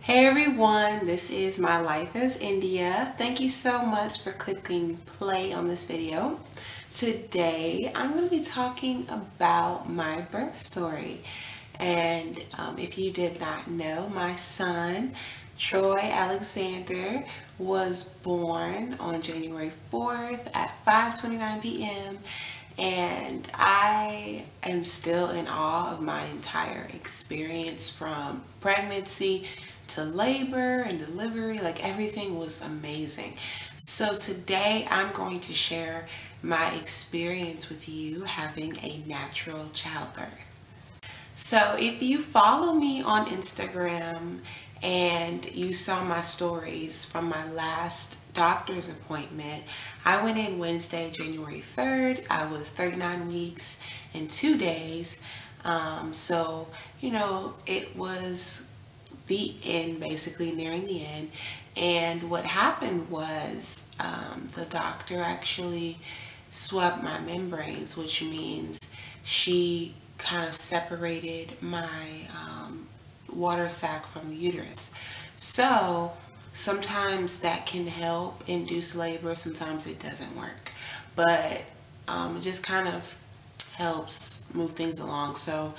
Hey everyone, this is My Life as India. Thank you so much for clicking play on this video. Today I'm going to be talking about my birth story. And if you did not know, my son Troy Alexander was born on January 4th at 5:29 p.m. and I am still in awe of my entire experience from pregnancy to labor and delivery. Like, everything was amazing. So today I'm going to share my experience with you having a natural childbirth. So if you follow me on Instagram and you saw my stories from my last doctor's appointment, I went in Wednesday, January 3rd. I was 39 weeks and 2 days. So, it was the end, basically nearing the end. And what happened was the doctor actually swabbed my membranes, which means she kind of separated my water sac from the uterus. So sometimes that can help induce labor, sometimes it doesn't work, but it just kind of helps move things along. So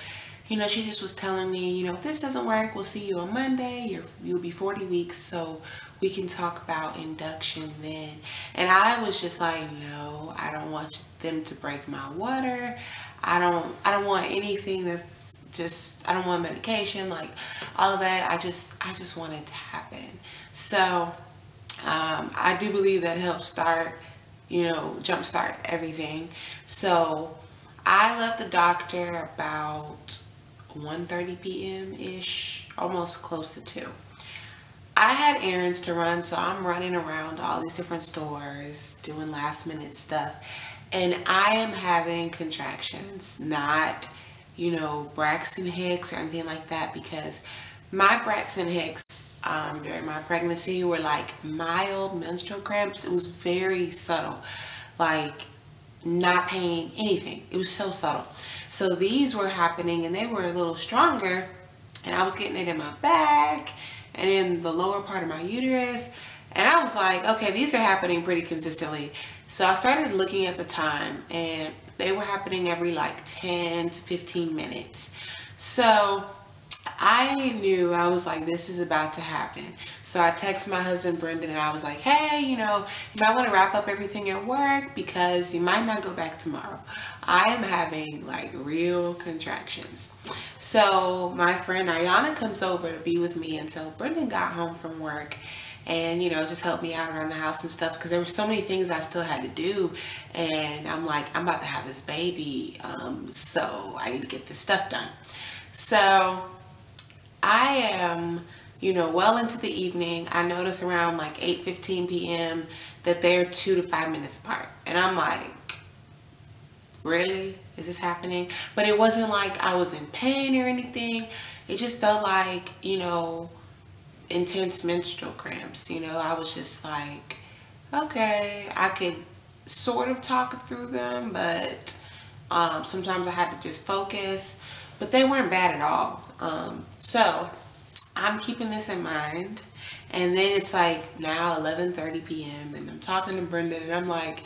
she just was telling me, if this doesn't work, we'll see you on Monday. You'll be 40 weeks, so we can talk about induction then. And I was just like, no, I don't want them to break my water. I don't want anything that's just, I don't want medication, like all of that. I just want it to happen. So I do believe that helps start, jumpstart everything. So I left the doctor about 1:30 p.m. ish, almost close to 2. I had errands to run, so I'm running around all these different stores doing last minute stuff, and I am having contractions, not Braxton Hicks or anything like that, because my Braxton Hicks during my pregnancy were like mild menstrual cramps. It was very subtle, like not pain, anything. It was so subtle. So these were happening and they were a little stronger, and I was getting it in my back and in the lower part of my uterus, and I was like, okay, these are happening pretty consistently. So I started looking at the time, and they were happening every like 10 to 15 minutes. So I knew, I was like, this is about to happen. So I texted my husband Brendan and I was like, hey, you might want to wrap up everything at work because you might not go back tomorrow. I am having like real contractions. So my friend Ayana comes over to be with me until Brendan got home from work, and just help me out around the house and stuff, because there were so many things I still had to do, and I'm like, I'm about to have this baby, so I need to get this stuff done. So I am, well into the evening. I notice around like 8:15 p.m. that they're 2 to 5 minutes apart. And I'm like, really? Is this happening? But it wasn't like I was in pain or anything. It just felt like, intense menstrual cramps. I was just like, okay, I could sort of talk through them, but sometimes I had to just focus. But they weren't bad at all. So I'm keeping this in mind, and then it's like now 11:30 p.m. and I'm talking to Brendan, and I'm like,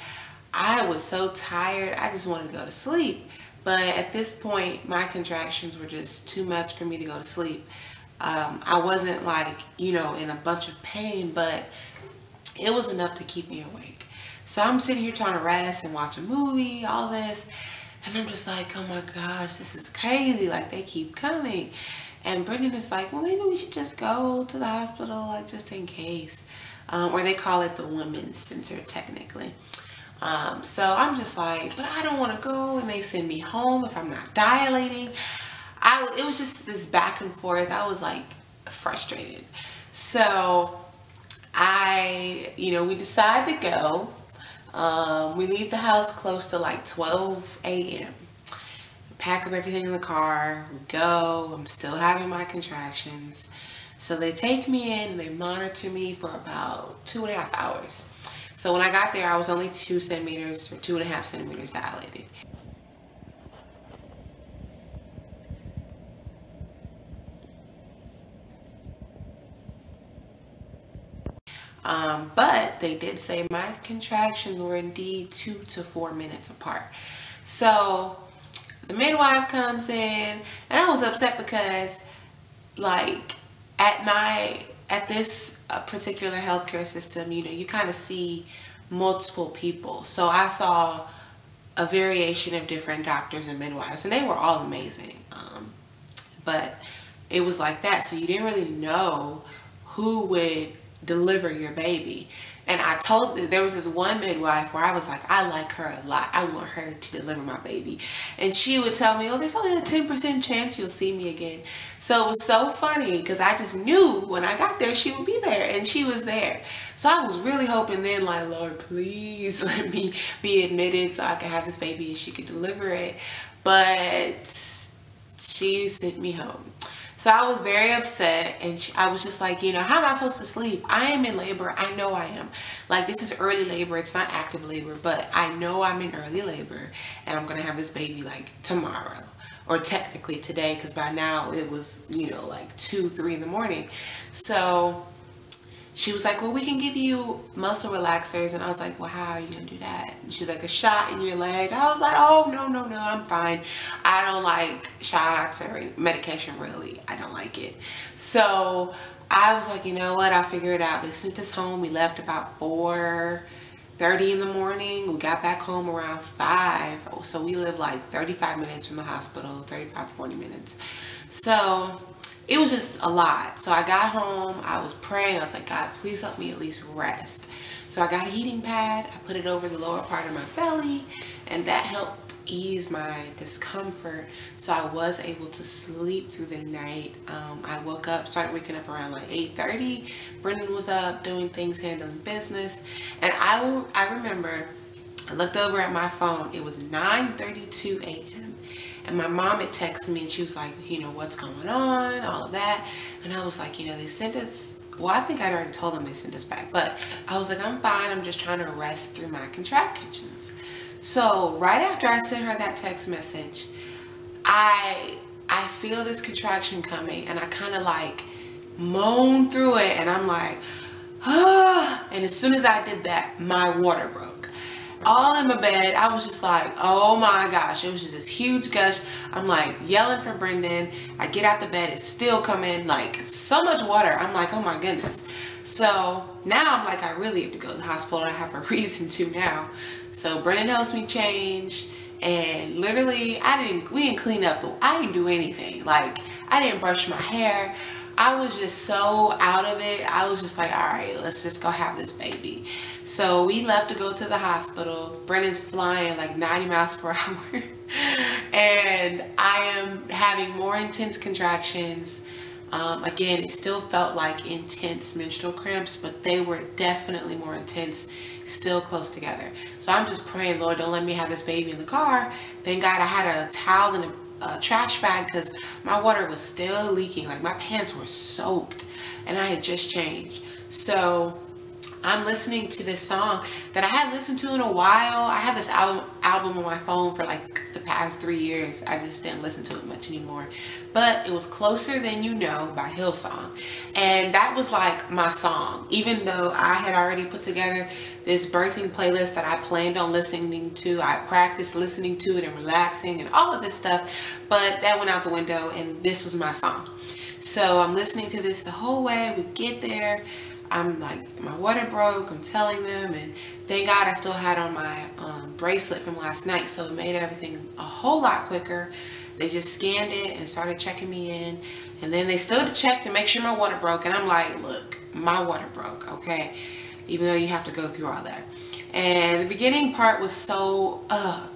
I was so tired, I just wanted to go to sleep. But at this point, my contractions were just too much for me to go to sleep. I wasn't like, in a bunch of pain, but it was enough to keep me awake. So I'm sitting here trying to rest and watch a movie, all this. And I'm just like, oh my gosh, this is crazy. Like, they keep coming. And Brendan is like, well, maybe we should just go to the hospital, like, just in case. Or they call it the women's center, technically. So I'm just like, but I don't want to go. And they send me home if I'm not dilating. It was just this back and forth. I was like frustrated. So we decide to go. We leave the house close to like 12 a.m. Pack up everything in the car, we go. I'm still having my contractions. So they take me in, they monitor me for about 2.5 hours. So when I got there, I was only 2 centimeters or 2.5 centimeters dilated. But they did say my contractions were indeed 2 to 4 minutes apart. So the midwife comes in, and I was upset because, like, at this particular healthcare system, you know, you kind of see multiple people. So I saw a variation of different doctors and midwives, and they were all amazing. But it was like that, so you didn't really know who would deliver your baby. And I told, there was this one midwife where I was like, I like her a lot. I want her to deliver my baby. And she would tell me, oh, there's only a 10% chance you'll see me again. So it was so funny because I just knew when I got there, she would be there, and she was there. So I was really hoping then, like, Lord, please let me be admitted so I could have this baby and she could deliver it. But she sent me home. So I was very upset, and I was just like, you know, how am I supposed to sleep? I am in labor. I know I am. Like, this is early labor. It's not active labor, but I know I'm in early labor, and I'm going to have this baby, like, tomorrow. Or technically today, because by now it was, you know, like 2, 3 in the morning. So she was like, well, we can give you muscle relaxers. And I was like, well, how are you going to do that? And she was like, a shot in your leg. I was like, oh, no, I'm fine. I don't like shots or medication, really. I don't like it. So I was like, you know what? I'll figure it out. They sent us home. We left about 4:30 in the morning. We got back home around 5. So we lived like 35 minutes from the hospital, 35 to 40 minutes. So it was just a lot. So I got home, I was praying, I was like, God, please help me at least rest. So I got a heating pad, I put it over the lower part of my belly, and that helped ease my discomfort. So I was able to sleep through the night. I woke up, started waking up around like 8:30. Brendan was up doing things, handling business. And I remember, I looked over at my phone, it was 9:32 a.m. And my mom had texted me, and she was like, you know, what's going on, all of that. And I was like, you know, they sent us, well, I think I'd already told them they sent us back, but I was like, I'm fine, I'm just trying to rest through my contractions. So right after I sent her that text message, I feel this contraction coming, and I kind of like moan through it, and I'm like, ah. And as soon as I did that, my water broke. All in my bed, I was just like, oh my gosh, it was just this huge gush. I'm like yelling for Brendan. I get out the bed, it's still coming, like so much water. I'm like, oh my goodness. So now I'm like, I really have to go to the hospital, and I have a reason to now. So Brendan helps me change, and literally we didn't clean up, I didn't do anything. Like, I didn't brush my hair. I was just so out of it. I was just like, all right, let's just go have this baby. So we left to go to the hospital. Brendan's flying like 90 miles per hour. And I am having more intense contractions. Again, it still felt like intense menstrual cramps, but they were definitely more intense, still close together. So I'm just praying, Lord, don't let me have this baby in the car. Thank God I had a towel and a trash bag, because my water was still leaking. Like, my pants were soaked, and I had just changed. So I'm listening to this song that I hadn't listened to in a while. I have this album on my phone for like the past 3 years. I just didn't listen to it much anymore. But it was Closer Than You Know by Hillsong. And that was like my song. Even though I had already put together this birthing playlist that I planned on listening to. I practiced listening to it and relaxing and all of this stuff. But that went out the window, and this was my song. So I'm listening to this the whole way. We get there. I'm like, my water broke, I'm telling them, and thank God I still had on my bracelet from last night, so it made everything a whole lot quicker. They just scanned it and started checking me in, and then they still had to check to make sure my water broke, and I'm like, look, my water broke, okay? Even though you have to go through all that. And the beginning part was so,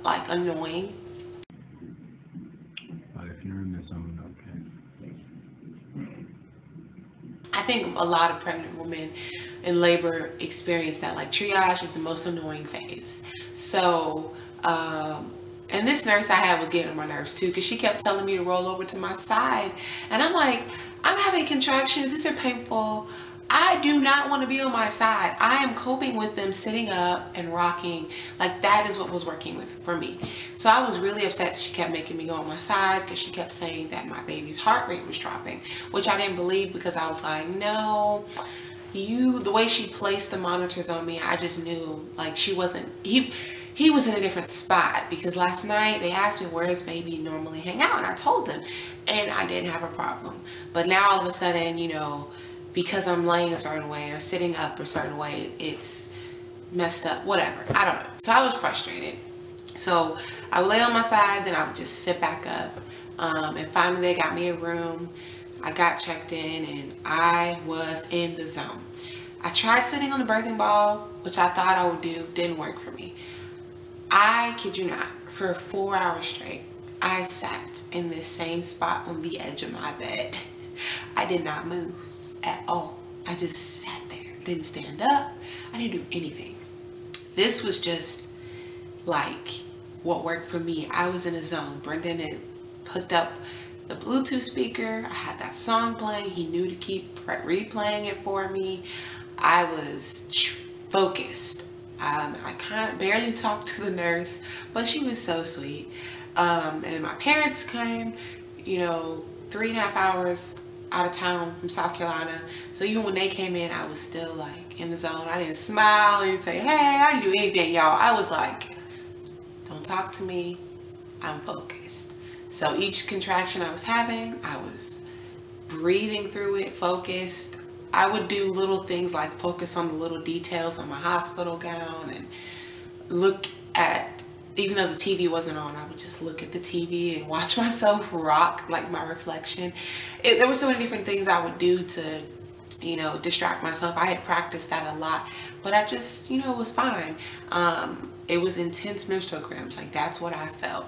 like, annoying. I think a lot of pregnant women in labor experience that. Like, triage is the most annoying phase. So, and this nurse I had was getting on my nerves too, because she kept telling me to roll over to my side. And I'm like, I'm having contractions. These are painful. I do not want to be on my side. I am coping with them sitting up and rocking. Like, that is what was working for me. So I was really upset that she kept making me go on my side, because she kept saying that my baby's heart rate was dropping, which I didn't believe, because I was like, no, the way she placed the monitors on me, I just knew like he was in a different spot, because last night they asked me where his baby normally hang out, and I told them, and I didn't have a problem. But now all of a sudden, you know, because I'm laying a certain way or sitting up a certain way, it's messed up, whatever, I don't know. So I was frustrated. So I would lay on my side, then I would just sit back up, and finally they got me a room. I got checked in and I was in the zone. I tried sitting on the birthing ball, which I thought I would do, didn't work for me. I kid you not, for 4 hours straight, I sat in this same spot on the edge of my bed. I did not move at all. I just sat there, didn't stand up, I didn't do anything. This was just like what worked for me. I was in a zone. Brendan had hooked up the Bluetooth speaker. I had that song playing. He knew to keep replaying it for me. I was focused. I kind of barely talked to the nurse, but she was so sweet. And my parents came, you know, 3.5 hours out of town from South Carolina. So even when they came in, I was still like in the zone. I didn't smile, I didn't say, hey, I didn't do anything, y'all. I was like, don't talk to me, I'm focused. So each contraction I was having, I was breathing through it, focused. I would do little things like focus on the little details on my hospital gown and look at, even though the TV wasn't on, I would just look at the TV and watch myself rock, like my reflection. There were so many different things I would do to, you know, distract myself. I had practiced that a lot, but I just, you know, it was fine. It was intense menstrual cramps, like that's what I felt.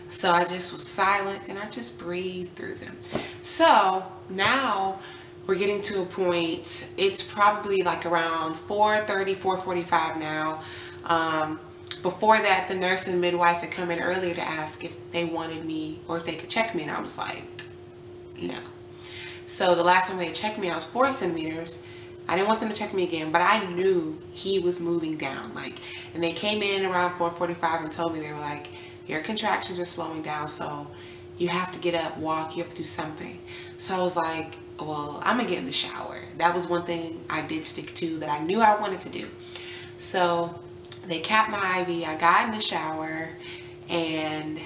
So I just was silent and I just breathed through them. So now we're getting to a point, it's probably like around 4:30, 4:45 now. Before that, the nurse and midwife had come in earlier to ask if they wanted me or if they could check me, and I was like, no. So the last time they checked me, I was 4 centimeters. I didn't want them to check me again, but I knew he was moving down. Like, and they came in around 4:45 and told me, they were like, your contractions are slowing down, so you have to get up, walk, you have to do something. So I was like, well, I'm gonna get in the shower. That was one thing I did stick to that I knew I wanted to do. So they capped my IV, I got in the shower, and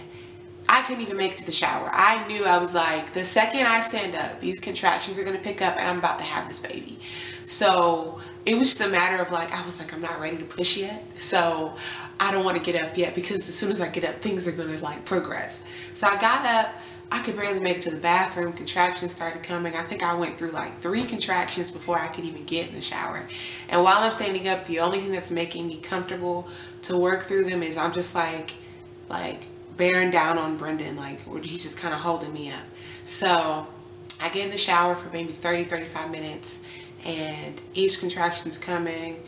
I couldn't even make it to the shower. I knew, I was like, the second I stand up, these contractions are gonna pick up and I'm about to have this baby. So it was just a matter of like, I was like, I'm not ready to push yet. So I don't want to get up yet, because as soon as I get up, things are gonna like progress. So I got up, I could barely make it to the bathroom, contractions started coming. I think I went through like 3 contractions before I could even get in the shower. And while I'm standing up, the only thing that's making me comfortable to work through them is I'm just like bearing down on Brendan, like he's just kind of holding me up. So I get in the shower for maybe 30-35 minutes, and each contraction's coming,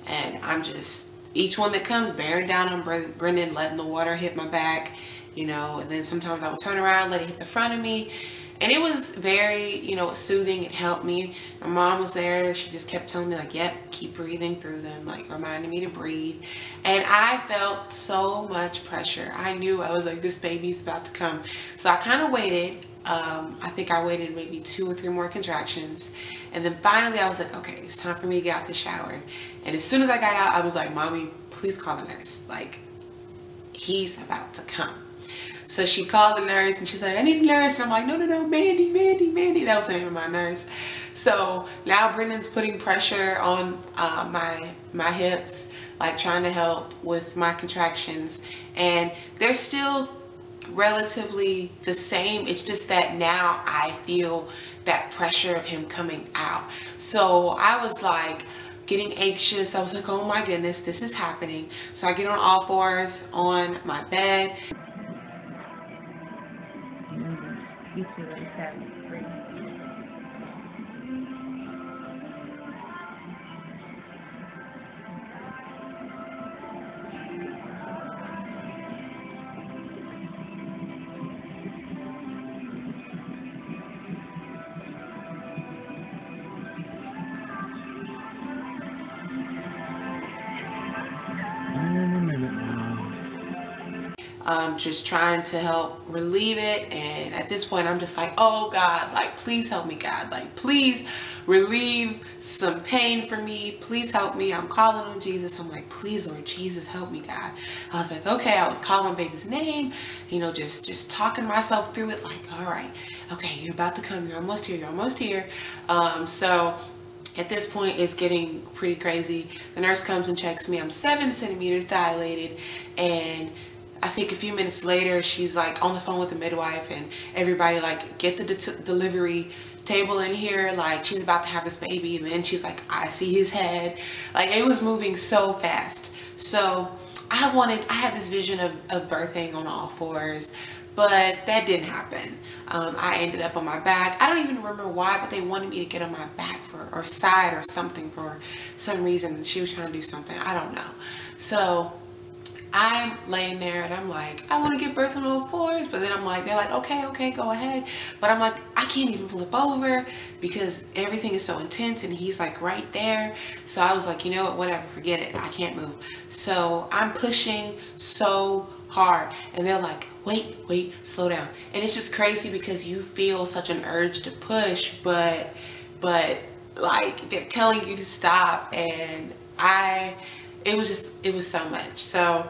and I'm just, each one that comes, bearing down on Brendan, letting the water hit my back, you know, and then sometimes I would turn around, let it hit the front of me. And it was very, you know, soothing. It helped me. My mom was there. She just kept telling me like, yep, keep breathing through them, like reminding me to breathe. And I felt so much pressure. I knew, I was like, this baby's about to come. So I kind of waited. I think I waited maybe 2 or 3 more contractions. And then finally I was like, okay, it's time for me to get out the shower. And as soon as I got out, I was like, Mommy, please call the nurse. Like, he's about to come. So she called the nurse and she's like, I need a nurse. And I'm like, no, Mandy. That was the name of my nurse. So now Brendan's putting pressure on my hips, like trying to help with my contractions. And they're still relatively the same. It's just that now I feel that pressure of him coming out. So I was like getting anxious. I was like, oh my goodness, this is happening. So I get on all fours on my bed. You see what he's having. just trying to help relieve it. And at this point I'm just like, oh God, like please help me, God, like please relieve some pain for me, please help me. I'm calling on Jesus. I'm like, please Lord Jesus, help me, God. I was like, okay. I was calling my baby's name, you know, just talking myself through it, like, all right, okay, you're about to come, you're almost here, you're almost here. So at this point it's getting pretty crazy. The nurse comes and checks me. I'm 7 centimeters dilated, and I think a few minutes later she's like on the phone with the midwife and everybody, like, get the delivery table in here, like she's about to have this baby. And then she's like, I see his head. Like, it was moving so fast. So I had this vision of birthing on all fours, but that didn't happen. I ended up on my back. I don't even remember why, but they wanted me to get on my back or side or something for some reason. She was trying to do something, I don't know. So I'm laying there and I'm like, I want to give birth on all fours, but then I'm like, they're like, okay, go ahead. But I'm like, I can't even flip over because everything is so intense and he's like right there. So I was like, you know what, whatever, forget it, I can't move. So I'm pushing so hard and they're like, wait, slow down. And it's just crazy because you feel such an urge to push, but like they're telling you to stop. And it was so much. So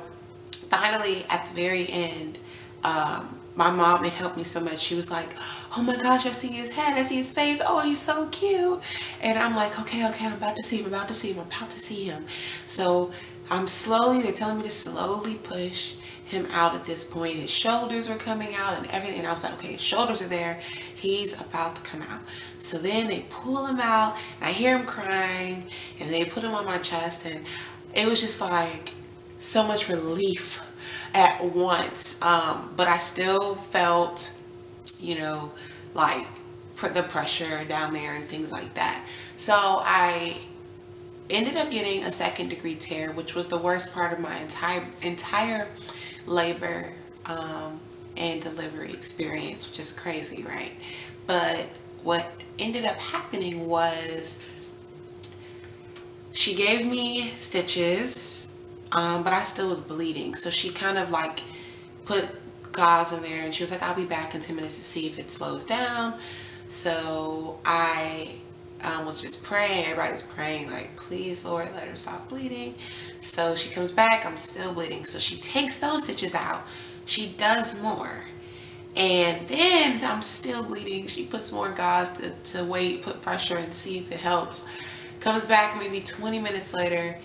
finally at the very end, my mom had helped me so much. She was like, oh my gosh, I see his head, I see his face, oh he's so cute. And I'm like, okay, I'm about to see him. So they're telling me to slowly push him out at this point. His shoulders were coming out and everything, and I was like, okay, his shoulders are there, he's about to come out. So then they pull him out and I hear him crying and they put him on my chest, and it was just like so much relief at once. But I still felt, you know, like the pressure down there and things like that. So I ended up getting a 2nd-degree tear, which was the worst part of my entire labor and delivery experience, which is crazy, right? But what ended up happening was she gave me stitches, but I still was bleeding. So she kind of like put gauze in there and she was like, I'll be back in 10 minutes to see if it slows down. So I was just praying. Everybody's praying like, please Lord, let her stop bleeding. So she comes back, I'm still bleeding. So she takes those stitches out. She does more. And then I'm still bleeding. She puts more gauze to wait, put pressure and see if it helps. Comes back maybe 20 minutes later,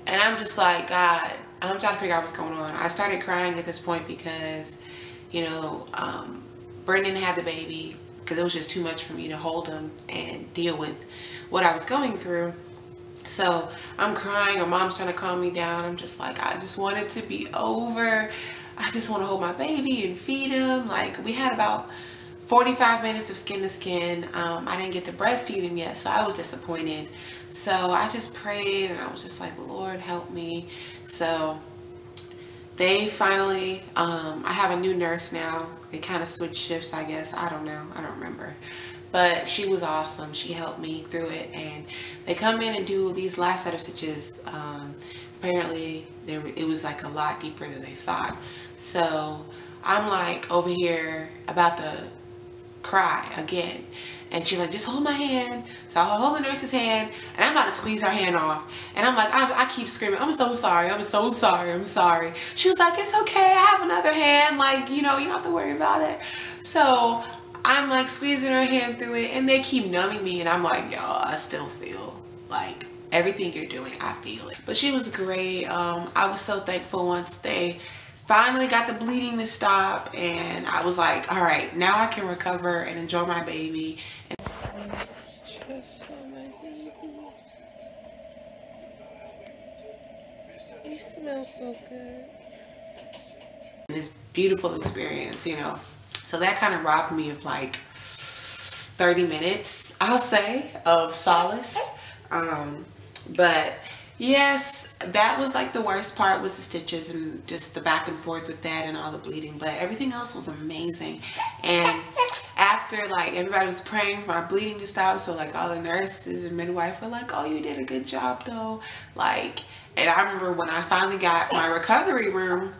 and I'm just like, God, I'm trying to figure out what's going on. I started crying at this point because, you know, Brendan had the baby, because it was just too much for me to hold him and deal with what I was going through. So I'm crying, my mom's trying to calm me down. I'm just like, I just want it to be over. I just want to hold my baby and feed him. Like, we had about 45 minutes of skin to skin. I didn't get to breastfeed him yet, so I was disappointed. So I just prayed and I was just like, Lord, help me. So they finally, I have a new nurse now. They kind of switched shifts, I guess. I don't know. I don't remember. But she was awesome. She helped me through it. And they come in and do these last set of stitches. Apparently, it was like a lot deeper than they thought. So I'm like over here about to cry again. And she's like, just hold my hand. So I hold the nurse's hand and I'm about to squeeze her hand off. And I'm like, I keep screaming, I'm so sorry, I'm so sorry, I'm sorry. She was like, it's okay, I have another hand. Like, you know, you don't have to worry about it. So I'm like squeezing her hand through it and they keep numbing me. And I'm like, y'all, I still feel like everything you're doing, I feel it. But she was great. I was so thankful once they finally got the bleeding to stop, and I was like, all right, now I can recover and enjoy my baby. You smell so good. This beautiful experience, you know. So that kind of robbed me of like 30 minutes, I'll say, of solace. But yes, that was like the worst part, was the stitches and just the back and forth with that and all the bleeding. But everything else was amazing. And after, like, everybody was praying for my bleeding to stop, so like all the nurses and midwife were like, oh, you did a good job though. Like, and I remember when I finally got my recovery room,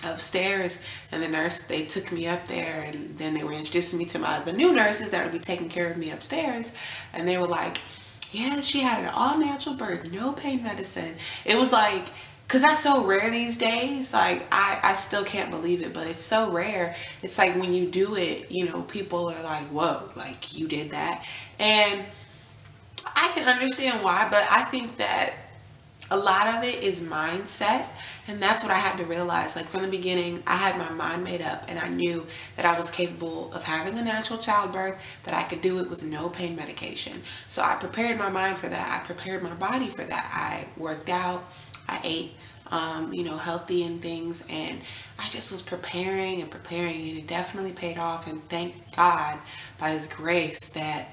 upstairs, and the nurse, they took me up there, and then they were introducing me to the new nurses that would be taking care of me upstairs, and they were like, yeah, she had an all natural birth, no pain medicine. It was like, because that's so rare these days, like I still can't believe it, but it's so rare. It's like when you do it, you know, people are like, whoa, like you did that. And I can understand why, but I think that a lot of it is mindset. And that's what I had to realize. Like from the beginning, I had my mind made up, and I knew that I was capable of having a natural childbirth, that I could do it with no pain medication. So I prepared my mind for that. I prepared my body for that. I worked out, I ate, you know, healthy and things, and I just was preparing and preparing, and it definitely paid off. And thank God, by His grace, that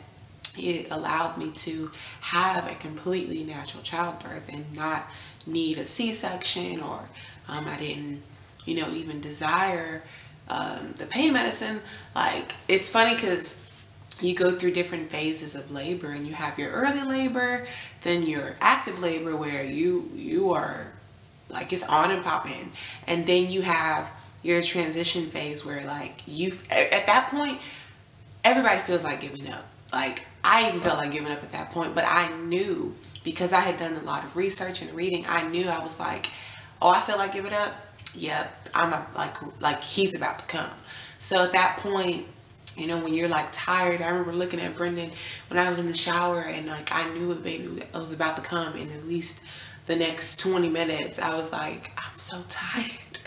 it allowed me to have a completely natural childbirth and not need a C-section, or I didn't, you know, even desire the pain medicine. Like, it's funny because you go through different phases of labor, and you have your early labor, then your active labor where you are like, it's on and popping, and then you have your transition phase where like at that point everybody feels like giving up. Like, I even felt like giving up at that point, but I knew, because I had done a lot of research and reading, I knew, I was like, oh, I feel like giving up. Yep, I'm like he's about to come. So at that point, you know, when you're like tired, I remember looking at Brendan when I was in the shower, and like I knew the baby was about to come in at least the next 20 minutes. I was like, I'm so tired.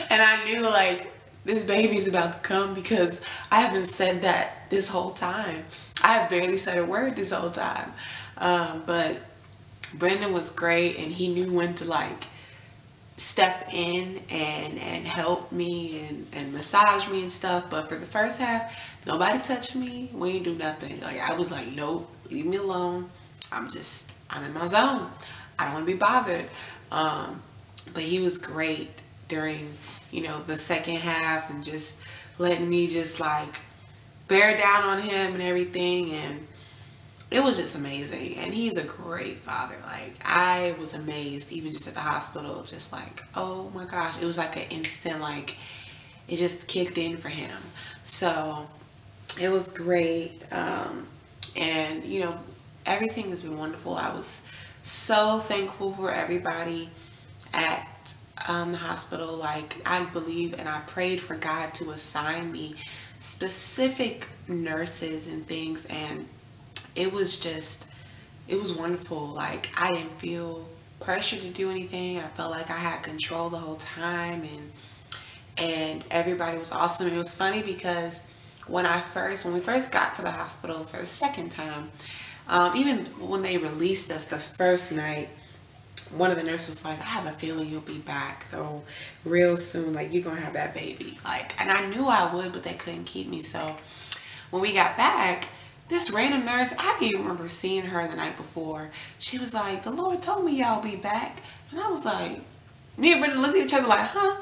And I knew like this baby's about to come, because I haven't said that this whole time. I have barely said a word this whole time. But Brendan was great, and he knew when to like step in and help me and massage me and stuff. But for the first half, nobody touched me. We didn't do nothing. Like, I was like, nope, leave me alone. I'm in my zone. I don't want to be bothered. But he was great during, you know, the second half, and just letting me just like bear down on him and everything. And it was just amazing. And he's a great father. Like, I was amazed, even just at the hospital, just like, oh my gosh, it was like an instant, like, it just kicked in for him. So it was great. And you know, everything has been wonderful. I was so thankful for everybody at the hospital. Like, I believe and I prayed for God to assign me specific nurses and things, and it was wonderful. Like, I didn't feel pressure to do anything. I felt like I had control the whole time, and everybody was awesome. And it was funny because when we first got to the hospital for the second time, even when they released us the first night, one of the nurses was like, I have a feeling you'll be back though real soon. Like, you're gonna have that baby. Like, and I knew I would, but they couldn't keep me. So when we got back, this random nurse, I didn't even remember seeing her the night before. She was like, the Lord told me y'all be back. And I was like, me and Brendan looked at each other like, huh?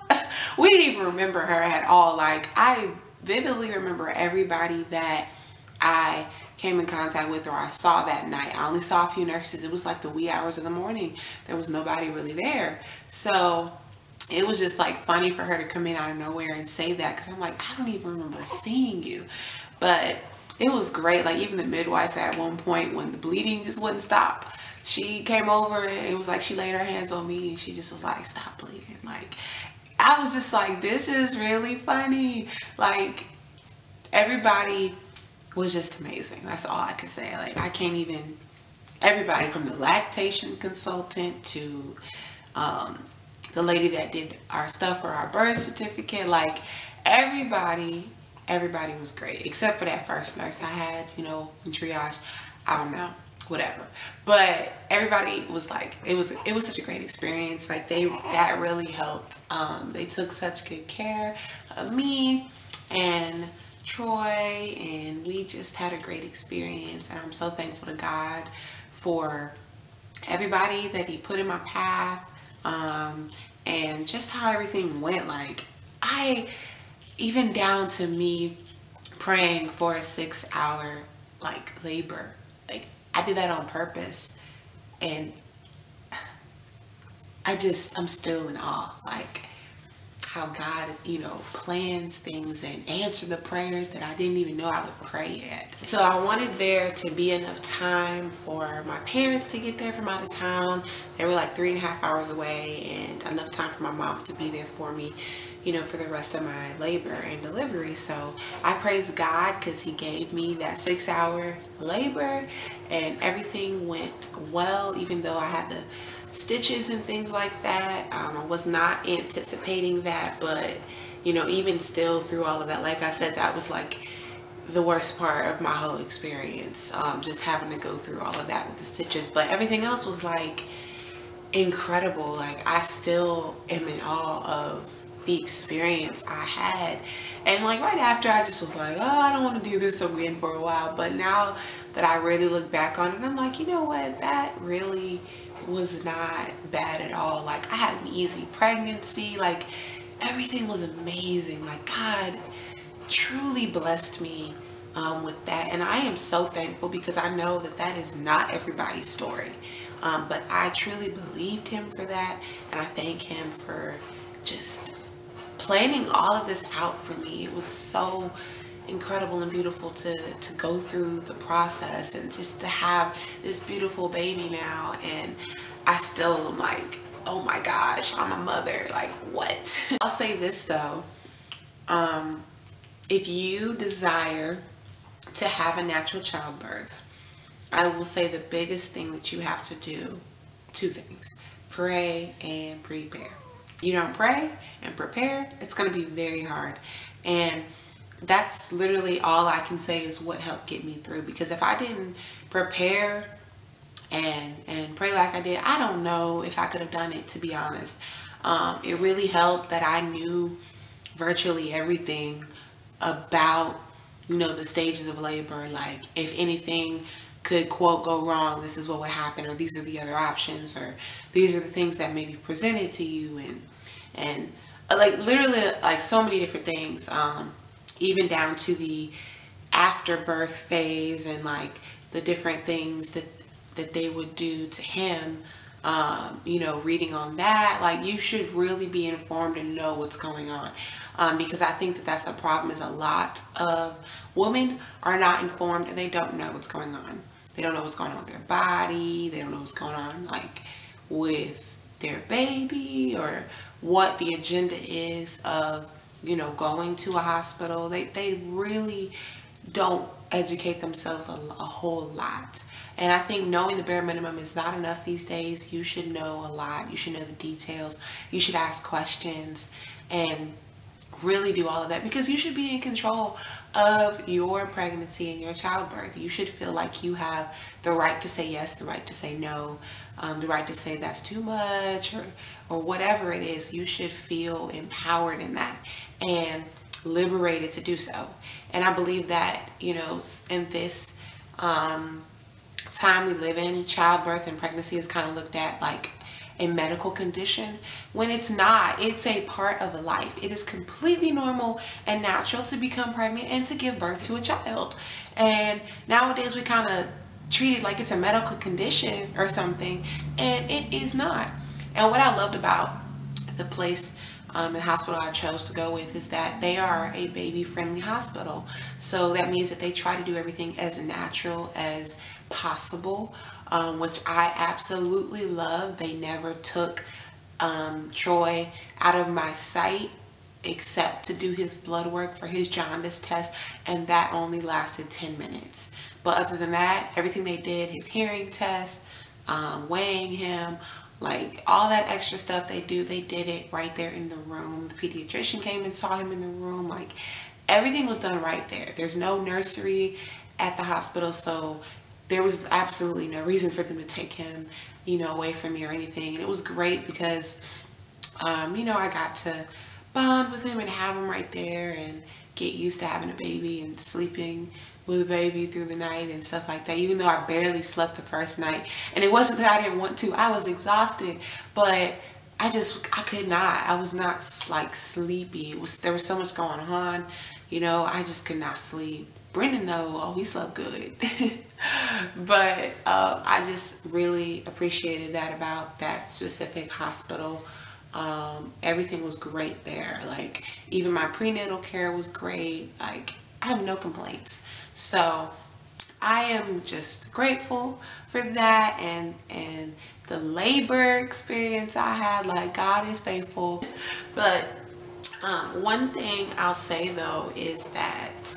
We didn't even remember her at all. Like, I vividly remember everybody that I came in contact with or I saw that night. I only saw a few nurses. It was like the wee hours of the morning. There was nobody really there. So it was just like funny for her to come in out of nowhere and say that, because I'm like, I don't even remember seeing you. But it was great. Like, even the midwife at one point, when the bleeding just wouldn't stop, she came over and it was like she laid her hands on me and she just was like, stop bleeding. Like, I was just like, this is really funny. Like, everybody was just amazing. That's all I could say. Like, I can't even, everybody from the lactation consultant to the lady that did our stuff for our birth certificate, like, everybody was great, except for that first nurse I had, you know, in triage. I don't know, whatever. But everybody was like, it was such a great experience. Like, that really helped. They took such good care of me and Troy, and we just had a great experience. And I'm so thankful to God for everybody that He put in my path, and just how everything went. Like, even down to me praying for a 6-hour like labor, like, I did that on purpose, and I'm still in awe, like, how God, you know, plans things and answer the prayers that I didn't even know I would pray at. So I wanted there to be enough time for my parents to get there from out of town. They were like 3.5 hours away, and enough time for my mom to be there for me, you know, for the rest of my labor and delivery. So I praise God because he gave me that 6-hour labor and everything went well, even though I had the stitches and things like that. I was not anticipating that, but you know, even still through all of that, like I said, that was like the worst part of my whole experience, just having to go through all of that with the stitches. But everything else was like incredible. Like I still am in awe of the experience I had. And like right after, I just was like, oh, I don't want to do this again for a while. But now that I really look back on it, I'm like, you know what, that really was not bad at all. Like I had an easy pregnancy, like everything was amazing. Like God truly blessed me with that, and I am so thankful because I know that that is not everybody's story, but I truly believed him for that, and I thank him for just planning all of this out for me. It was so incredible and beautiful to go through the process and just to have this beautiful baby now. And I still am like, oh my gosh, I'm a mother, like what? I'll say this though, if you desire to have a natural childbirth, I will say the biggest thing that you have to do, 2 things: pray and prepare. You don't pray and prepare, it's going to be very hard. And that's literally all I can say is what helped get me through. Because if I didn't prepare and pray like I did, I don't know if I could have done it, to be honest. It really helped that I knew virtually everything about, you know, the stages of labor. Like if anything could quote go wrong, this is what would happen, or these are the other options, or these are the things that may be presented to you, and like literally like so many different things, even down to the afterbirth phase and like the different things that they would do to him. You know, reading on that, like you should really be informed and know what's going on, because I think that that's the problem, is a lot of women are not informed and they don't know what's going on. They don't know what's going on with their body. They don't know what's going on like with their baby, or what the agenda is of, you know, going to a hospital. They really don't educate themselves a whole lot. And I think knowing the bare minimum is not enough these days. You should know a lot. You should know the details. You should ask questions and really do all of that, because you should be in control of your pregnancy and your childbirth. You should feel like you have the right to say yes, the right to say no, the right to say that's too much, or whatever it is. You should feel empowered in that and liberated to do so. And I believe that, you know, in this time we live in, childbirth and pregnancy is kind of looked at like a medical condition, when it's not. It's a part of a life. It is completely normal and natural to become pregnant and to give birth to a child. And nowadays we kind of treat it like it's a medical condition or something, and it is not. And what I loved about the place, the hospital I chose to go with, is that they are a baby friendly hospital. So that means that they try to do everything as natural as possible, which I absolutely love. They never took Troy out of my sight except to do his blood work for his jaundice test, and that only lasted 10 minutes. But other than that, everything they did, his hearing test, weighing him, like all that extra stuff they do, they did it right there in the room. The pediatrician came and saw him in the room. Like everything was done right there. There's no nursery at the hospital, so there was absolutely no reason for them to take him, you know, away from me or anything. And it was great because, you know, I got to bond with him and have him right there and get used to having a baby and sleeping with a baby through the night and stuff like that, even though I barely slept the first night. And it wasn't that I didn't want to. I was exhausted, but I could not. I was not like sleepy. There was so much going on, you know, I just could not sleep. Brendan, though, oh, he slept good. But I just really appreciated that about that specific hospital. Everything was great there. Like, even my prenatal care was great. Like, I have no complaints. So I am just grateful for that, and the labor experience I had. Like, God is faithful. But one thing I'll say though is that,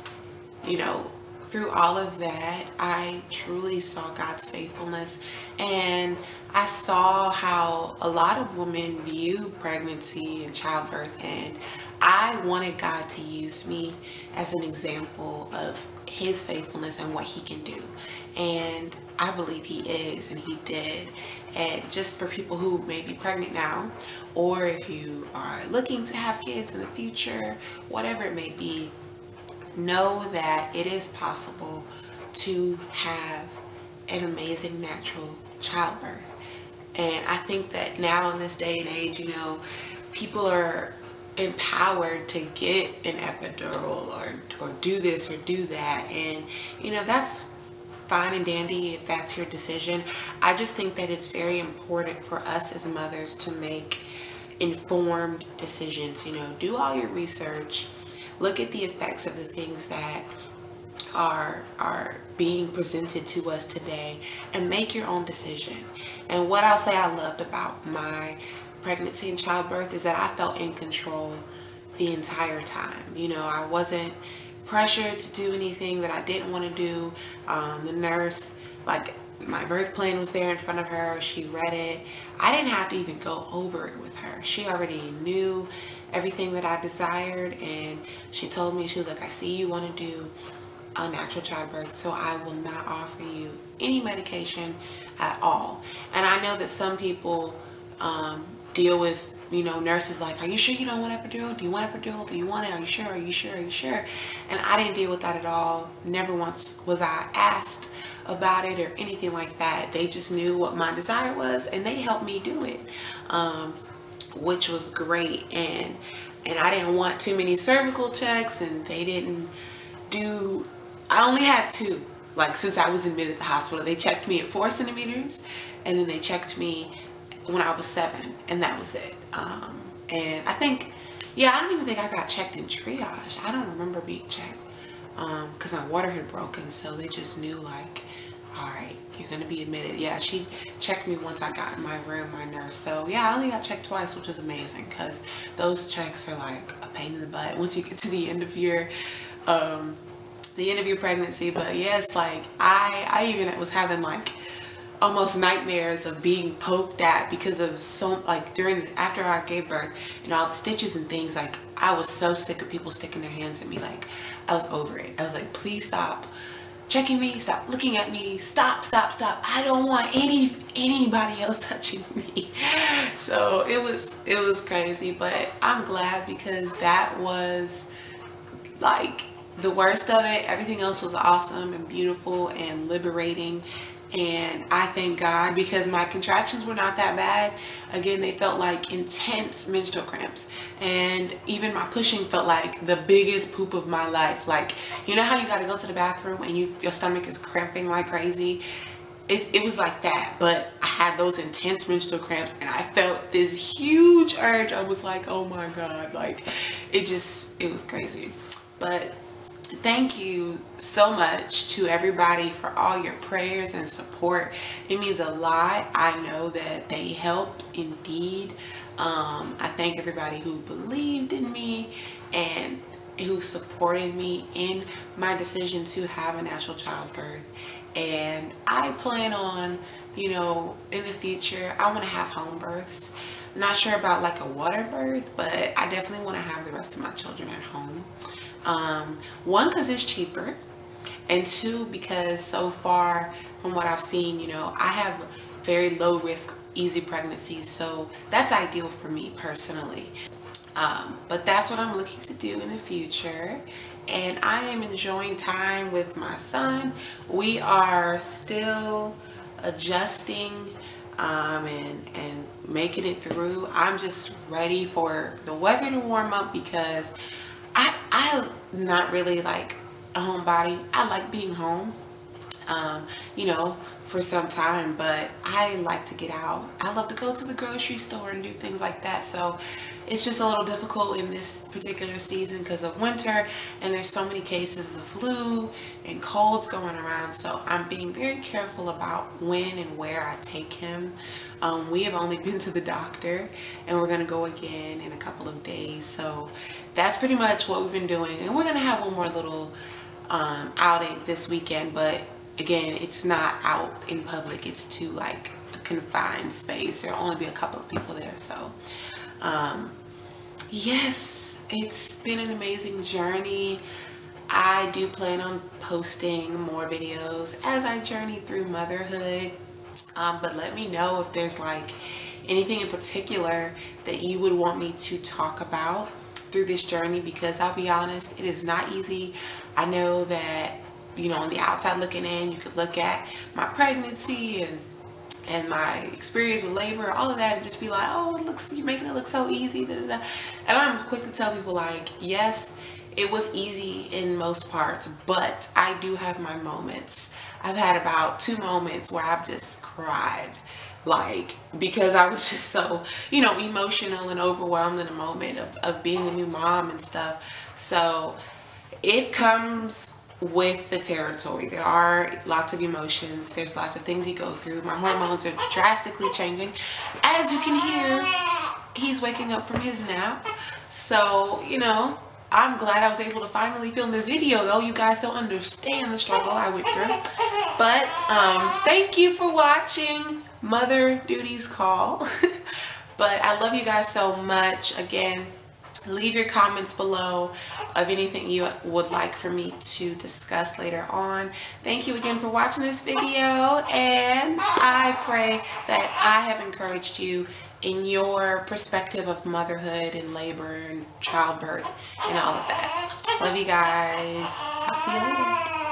you know, through all of that, I truly saw God's faithfulness, and I saw how a lot of women view pregnancy and childbirth, and I wanted God to use me as an example of his faithfulness and what he can do. And I believe he is, and he did. And just for people who may be pregnant now, or if you are looking to have kids in the future, whatever it may be, know that it is possible to have an amazing natural childbirth. And I think that now in this day and age, you know, people are empowered to get an epidural or do this or do that, and you know, that's fine and dandy if that's your decision. I just think that it's very important for us as mothers to make informed decisions. You know, do all your research, look at the effects of the things that are being presented to us today, and make your own decision. And what I'll say I loved about my pregnancy and childbirth is that I felt in control the entire time. You know, I wasn't pressured to do anything that I didn't want to do. The nurse, like, my birth plan was there in front of her. She read it. I didn't have to even go over it with her. She already knew everything that I desired, and she told me, she was like, I see you want to do a natural childbirth, so I will not offer you any medication at all. And I know that some people deal with, you know, nurses like, are you sure you don't want epidural? Do you want epidural? Do you want it? Are you sure? Are you sure? Are you sure? And I didn't deal with that at all. Never once was I asked about it or anything like that. They just knew what my desire was, and they helped me do it, which was great. And I didn't want too many cervical checks, and they didn't do, I only had two. Like, since I was admitted at the hospital, they checked me at 4 centimeters, and then they checked me when I was 7, and that was it. And I think, yeah, I don't even think I got checked in triage. I don't remember being checked because my water had broken, so they just knew, like, all right, you're gonna be admitted. Yeah, she checked me once I got in my room, my nurse. So yeah, I only got checked twice, which was amazing, because those checks are like a pain in the butt once you get to the end of your pregnancy. But yes, like I even was having like almost nightmares of being poked at because of so, like, after I gave birth and all the stitches and things. Like, I was so sick of people sticking their hands at me. Like, I was over it. I was like, please stop checking me, stop looking at me, stop. I don't want anybody else touching me. So it was crazy, but I'm glad, because that was like the worst of it. Everything else was awesome and beautiful and liberating. And I thank God, because my contractions were not that bad. Again, they felt like intense menstrual cramps. And even my pushing felt like the biggest poop of my life. Like, you know how you got to go to the bathroom and your stomach is cramping like crazy? It was like that. But I had those intense menstrual cramps, and I felt this huge urge. I was like, oh my God. Like, it was crazy. But thank you so much to everybody for all your prayers and support. It means a lot. I know that they helped indeed. I thank everybody who believed in me and who supported me in my decision to have a natural childbirth. And I plan on, you know, in the future, I want to have home births. I'm not sure about like a water birth, but I definitely want to have the rest of my children at home. One, because it's cheaper, and two, because so far from what I've seen, you know, I have very low risk, easy pregnancies, so that's ideal for me personally. But that's what I'm looking to do in the future, and I am enjoying time with my son. We are still adjusting and making it through. I'm just ready for the weather to warm up, because I'm not really like a homebody. I like being home. you know, for some time, but I like to get out. I love to go to the grocery store and do things like that. So it's just a little difficult in this particular season because of winter, and there's so many cases of the flu and colds going around. So I'm being very careful about when and where I take him. We have only been to the doctor, and we're gonna go again in a couple of days. So that's pretty much what we've been doing, and we're gonna have one more little outing this weekend, but again, it's not out in public. It's to like a confined space. There'll only be a couple of people there. So yes, it's been an amazing journey. I do plan on posting more videos as I journey through motherhood, but let me know if there's like anything in particular that you would want me to talk about through this journey, because I'll be honest, it is not easy. I know that, you know, on the outside looking in, you could look at my pregnancy and my experience with labor, all of that, and just be like, oh, it looks, you're making it look so easy, da, da, da. And I'm quick to tell people, like, yes, it was easy in most parts, but I do have my moments. I've had about 2 moments where I've just cried, like, because I was just so, you know, emotional and overwhelmed in the moment of being a new mom and stuff. So it comes with the territory. There are lots of emotions. There's lots of things you go through. My hormones are drastically changing. As you can hear, he's waking up from his nap. So, you know, I'm glad I was able to finally film this video, though. You guys don't understand the struggle I went through. But thank you for watching Mother Duties Call. But I love you guys so much. Again, leave your comments below of anything you would like for me to discuss later on. Thank you again for watching this video, and I pray that I have encouraged you in your perspective of motherhood and labor and childbirth and all of that. Love you guys. Talk to you later.